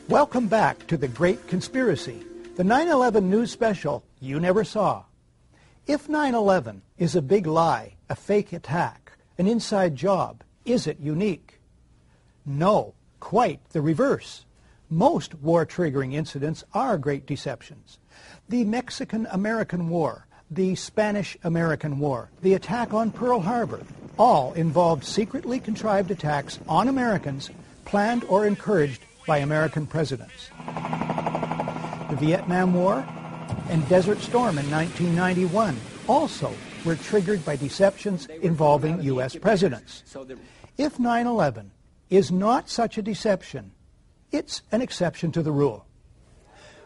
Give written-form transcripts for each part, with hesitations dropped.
Welcome back to The Great Conspiracy, the 9/11 news special you never saw. If 9/11 is a big lie, a fake attack, an inside job, is it unique? No, quite the reverse. Most war-triggering incidents are great deceptions. The Mexican-American War, the Spanish-American War, the attack on Pearl Harbor, all involved secretly contrived attacks on Americans planned or encouraged by American presidents. The Vietnam War and Desert Storm in 1991 also were triggered by deceptions involving U.S. presidents. If 9/11 is not such a deception, it's an exception to the rule.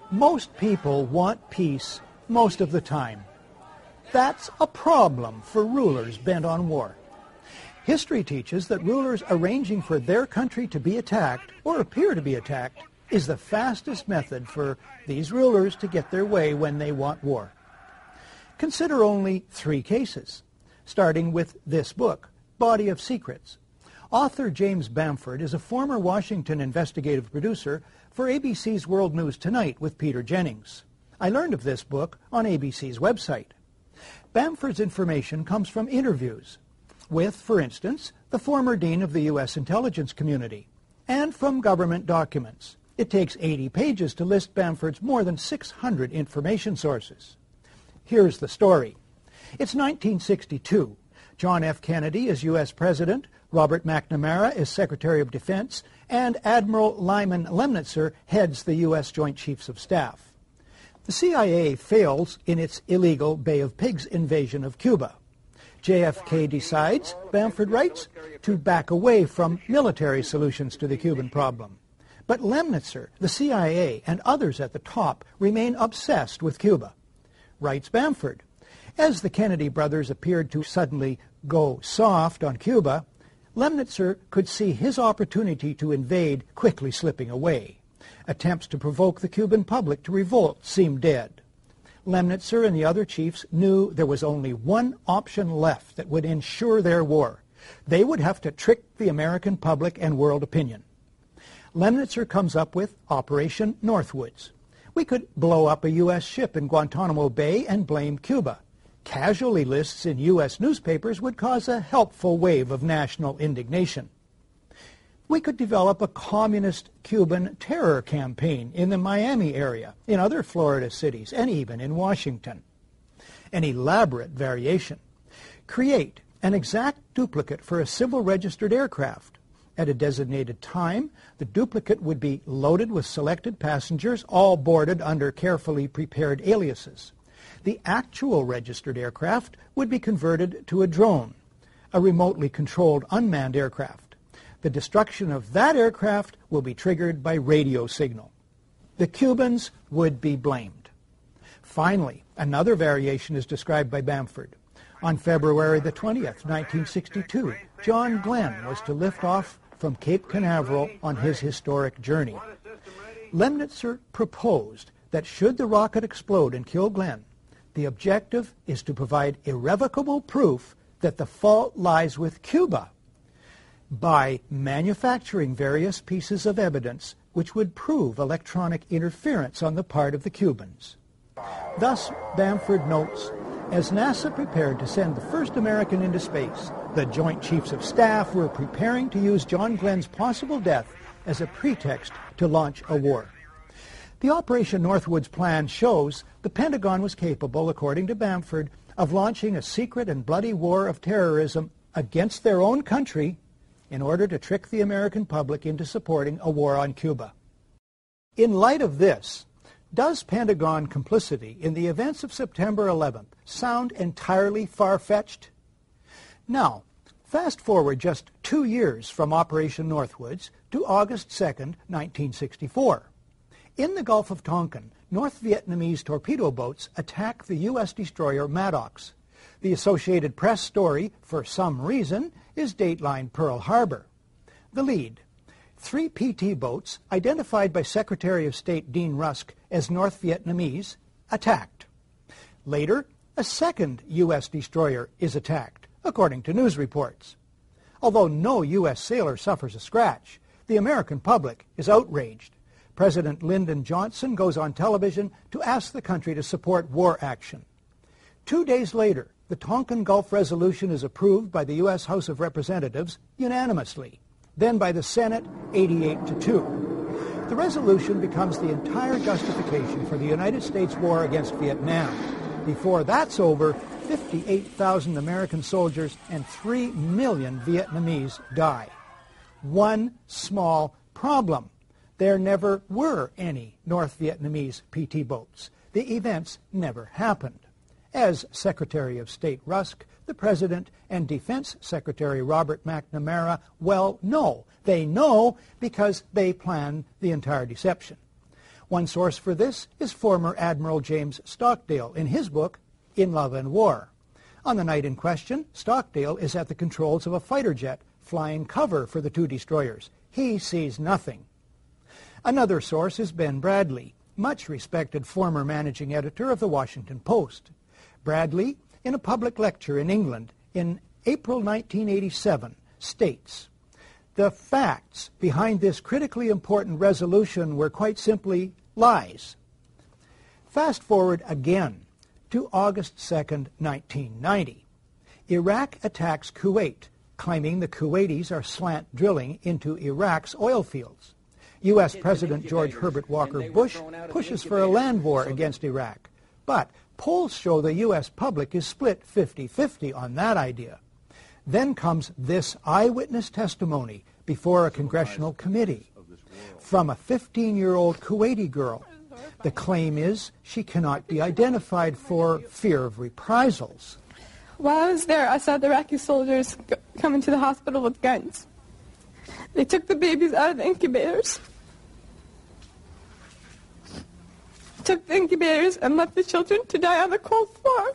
Most people want peace most of the time. That's a problem for rulers bent on war. History teaches that rulers arranging for their country to be attacked or appear to be attacked is the fastest method for these rulers to get their way when they want war. Consider only 3 cases, starting with this book, Body of Secrets. Author James Bamford is a former Washington investigative producer for ABC's World News Tonight with Peter Jennings. I learned of this book on ABC's website. Bamford's information comes from interviews with, for instance, the former dean of the U.S. intelligence community, and from government documents. It takes 80 pages to list Bamford's more than 600 information sources. Here's the story. It's 1962. John F. Kennedy is U.S. President, Robert McNamara is Secretary of Defense, and Admiral Lyman Lemnitzer heads the U.S. Joint Chiefs of Staff. The CIA fails in its illegal Bay of Pigs invasion of Cuba. JFK decides, Bamford writes, to back away from military solutions to the Cuban problem. But Lemnitzer, the CIA, and others at the top remain obsessed with Cuba. Writes Bamford, as the Kennedy brothers appeared to suddenly go soft on Cuba, Lemnitzer could see his opportunity to invade quickly slipping away. Attempts to provoke the Cuban public to revolt seemed dead. Lemnitzer and the other chiefs knew there was only one option left that would ensure their war. They would have to trick the American public and world opinion. Lemnitzer comes up with Operation Northwoods. We could blow up a U.S. ship in Guantanamo Bay and blame Cuba. Casualty lists in U.S. newspapers would cause a helpful wave of national indignation. We could develop a communist Cuban terror campaign in the Miami area, in other Florida cities, and even in Washington. An elaborate variation. Create an exact duplicate for a civil registered aircraft. At a designated time, the duplicate would be loaded with selected passengers, all boarded under carefully prepared aliases. The actual registered aircraft would be converted to a drone, a remotely controlled unmanned aircraft. The destruction of that aircraft will be triggered by radio signal. The Cubans would be blamed. Finally, another variation is described by Bamford. On February the 20th, 1962, John Glenn was to lift off from Cape Canaveral on his historic journey. Lemnitzer proposed that should the rocket explode and kill Glenn, the objective is to provide irrevocable proof that the fault lies with Cuba by manufacturing various pieces of evidence which would prove electronic interference on the part of the Cubans. Thus, Bamford notes, as NASA prepared to send the first American into space, the Joint Chiefs of Staff were preparing to use John Glenn's possible death as a pretext to launch a war. The Operation Northwoods plan shows the Pentagon was capable, according to Bamford, of launching a secret and bloody war of terrorism against their own country in order to trick the American public into supporting a war on Cuba. In light of this, does Pentagon complicity in the events of September 11th sound entirely far-fetched? Now, fast forward just 2 years from Operation Northwoods to August 2nd, 1964. In the Gulf of Tonkin, North Vietnamese torpedo boats attack the U.S. destroyer Maddox. The Associated Press story, for some reason, is Dateline Pearl Harbor. The lead: 3 PT boats, identified by Secretary of State Dean Rusk as North Vietnamese, attacked. Later, a second U.S. destroyer is attacked, according to news reports. Although no U.S. sailor suffers a scratch, the American public is outraged. President Lyndon Johnson goes on television to ask the country to support war action. 2 days later, the Tonkin Gulf Resolution is approved by the U.S. House of Representatives unanimously, then by the Senate 88-2. The resolution becomes the entire justification for the United States war against Vietnam. Before that's over, 58,000 American soldiers and 3 million Vietnamese die. One small problem. There never were any North Vietnamese PT boats. The events never happened. As Secretary of State Rusk, the President, and Defense Secretary Robert McNamara well know. They know because they planned the entire deception. One source for this is former Admiral James Stockdale in his book, In Love and War. On the night in question, Stockdale is at the controls of a fighter jet flying cover for the 2 destroyers. He sees nothing. Another source is Ben Bradlee, much respected former managing editor of the Washington Post. Bradlee, in a public lecture in England in April 1987, states, "The facts behind this critically important resolution were quite simply lies." Fast forward again to August 2nd, 1990. Iraq attacks Kuwait, claiming the Kuwaitis are slant drilling into Iraq's oil fields. U.S. President George Herbert Walker Bush pushes for a land war against Iraq, but polls show the U.S. public is split 50-50 on that idea. Then comes this eyewitness testimony before a congressional committee from a 15-year-old Kuwaiti girl. The claim is she cannot be identified for fear of reprisals. While I was there, I saw the Iraqi soldiers come into the hospital with guns. They took the babies out of the incubators, and left the children to die on the cold floor.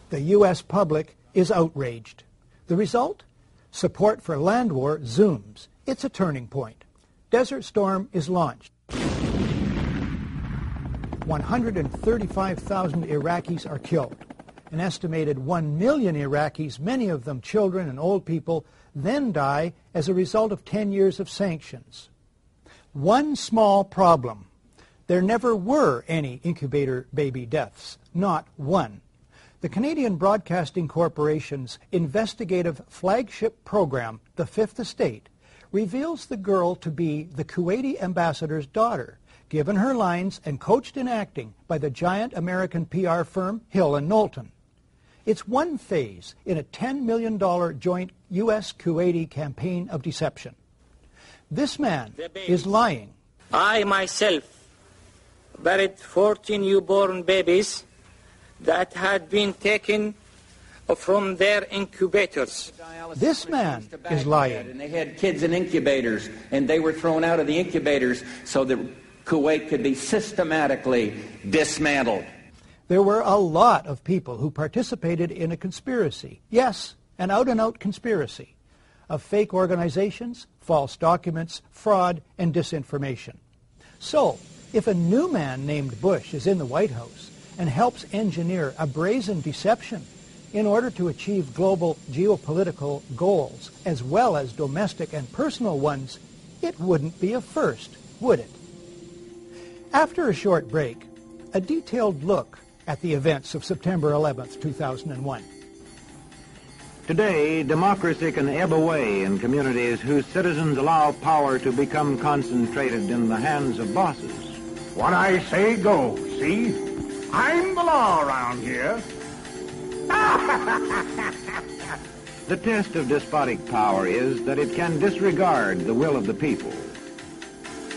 The U.S. public is outraged. The result? Support for land war zooms. It's a turning point. Desert Storm is launched. 135,000 Iraqis are killed. An estimated 1 million Iraqis, many of them children and old people, then die as a result of 10 years of sanctions. One small problem. There never were any incubator baby deaths, not one. The Canadian Broadcasting Corporation's investigative flagship program, The Fifth Estate, reveals the girl to be the Kuwaiti ambassador's daughter, given her lines and coached in acting by the giant American PR firm Hill & Knowlton. It's one phase in a $10 million joint U.S.-Kuwaiti campaign of deception. This man is lying. I myself buried 14 newborn babies that had been taken from their incubators. This man is lying. And they had kids in incubators, and they were thrown out of the incubators so that Kuwait could be systematically dismantled. There were a lot of people who participated in a conspiracy. Yes, an out-and-out conspiracy of fake organizations, false documents, fraud, and disinformation. So, if a new man named Bush is in the White House and helps engineer a brazen deception in order to achieve global geopolitical goals as well as domestic and personal ones, it wouldn't be a first, would it? After a short break, a detailed look at the events of September 11th, 2001. Today, democracy can ebb away in communities whose citizens allow power to become concentrated in the hands of bosses. What I say goes, see? I'm the law around here. The test of despotic power is that it can disregard the will of the people.